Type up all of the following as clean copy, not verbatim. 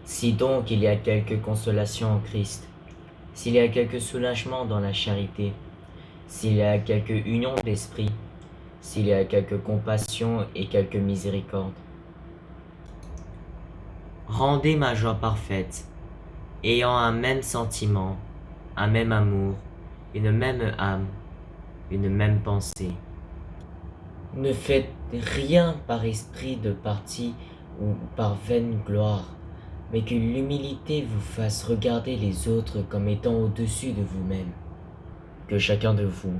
Si donc il y a quelque consolation en Christ, s'il y a quelque soulagement dans la charité, s'il y a quelque union d'esprit, s'il y a quelque compassion et quelque miséricorde, rendez ma joie parfaite, ayant un même sentiment, un même amour, une même âme, une même pensée. Ne faites rien par esprit de parti ou par vaine gloire, mais que l'humilité vous fasse regarder les autres comme étant au-dessus de vous-même. Que chacun de vous,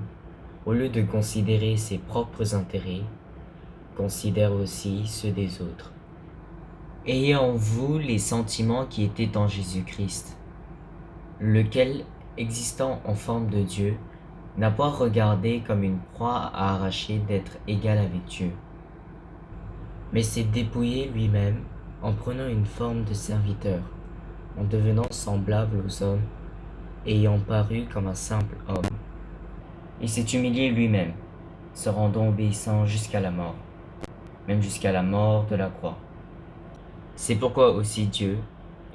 au lieu de considérer ses propres intérêts, considère aussi ceux des autres. Ayez en vous les sentiments qui étaient en Jésus-Christ, lequel, existant en forme de Dieu, n'a pas regardé comme une proie à arracher d'être égal avec Dieu, mais s'est dépouillé lui-même en prenant une forme de serviteur, en devenant semblable aux hommes, ayant paru comme un simple homme. Il s'est humilié lui-même, se rendant obéissant jusqu'à la mort, même jusqu'à la mort de la croix. C'est pourquoi aussi Dieu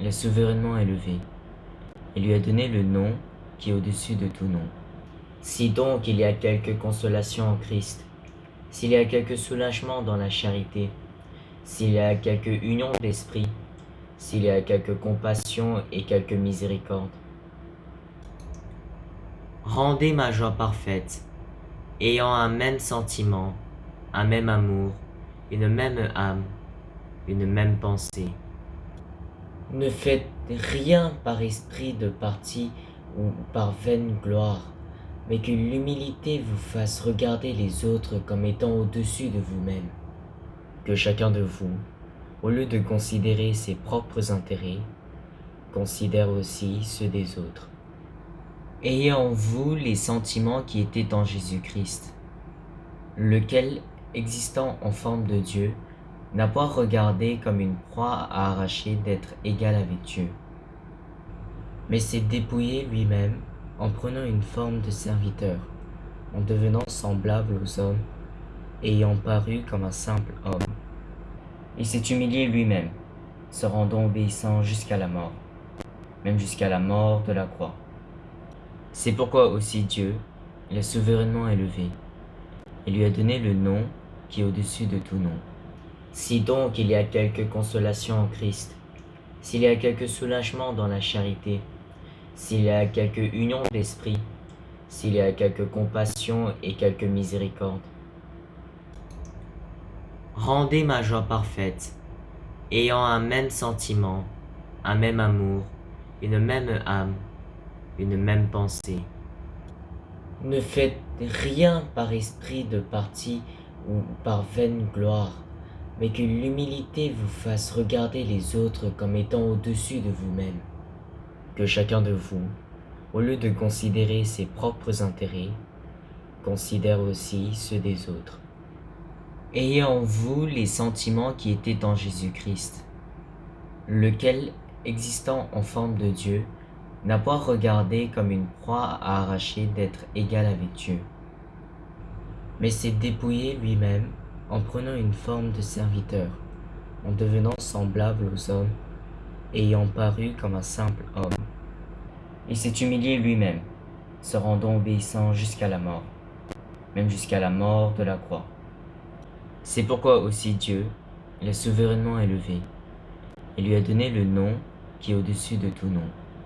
l'a souverainement élevé et lui a donné le nom qui est au-dessus de tout nom. Si donc il y a quelque consolation en Christ, s'il y a quelque soulagement dans la charité, s'il y a quelque union d'esprit, s'il y a quelque compassion et quelque miséricorde, rendez ma joie parfaite, ayant un même sentiment, un même amour, une même âme, une même pensée. Ne faites rien par esprit de parti ou par vaine gloire, mais que l'humilité vous fasse regarder les autres comme étant au-dessus de vous-même. Que chacun de vous, au lieu de considérer ses propres intérêts, considère aussi ceux des autres. Ayez en vous les sentiments qui étaient en Jésus-Christ, lequel, existant en forme de Dieu, n'a pas regardé comme une proie à arracher d'être égal avec Dieu, mais s'est dépouillé lui-même en prenant une forme de serviteur, en devenant semblable aux hommes, ayant paru comme un simple homme. Il s'est humilié lui-même, se rendant obéissant jusqu'à la mort, même jusqu'à la mort de la croix. C'est pourquoi aussi Dieu l'a souverainement élevé et lui a donné le nom qui est au-dessus de tout nom. Si donc il y a quelque consolation en Christ, s'il y a quelque soulagement dans la charité, s'il y a quelque union d'esprit, s'il y a quelque compassion et quelque miséricorde, rendez ma joie parfaite, ayant un même sentiment, un même amour, une même âme, une même pensée. Ne faites rien par esprit de parti ou par vaine gloire, mais que l'humilité vous fasse regarder les autres comme étant au-dessus de vous-même. Que chacun de vous, au lieu de considérer ses propres intérêts, considère aussi ceux des autres. Si donc il y a quelque consolation en Christ, s'il y a quelque soulagement dans la charité, s'il y a quelque union d'esprit, s'il y a quelque compassion et quelque miséricorde, rendez ma joie parfaite, ayant un même sentiment, un même amour, une même âme, une même pensée. Ne faites rien par esprit de parti ou par vaine gloire, mais que l'humilité vous fasse regarder les autres comme étant au-dessus de vous-même. Que chacun de vous, au lieu de considérer ses propres intérêts, considère aussi ceux des autres. Ayez en vous les sentiments qui étaient en Jésus-Christ, lequel, existant en forme de Dieu, n'a pas regardé comme une proie à arracher d'être égal avec Dieu, mais s'est dépouillé lui-même en prenant une forme de serviteur, en devenant semblable aux hommes, ayant paru comme un simple homme. Il s'est humilié lui-même, se rendant obéissant jusqu'à la mort, même jusqu'à la mort de la croix. C'est pourquoi aussi Dieu l'a souverainement élevé et lui a donné le nom qui est au-dessus de tout nom.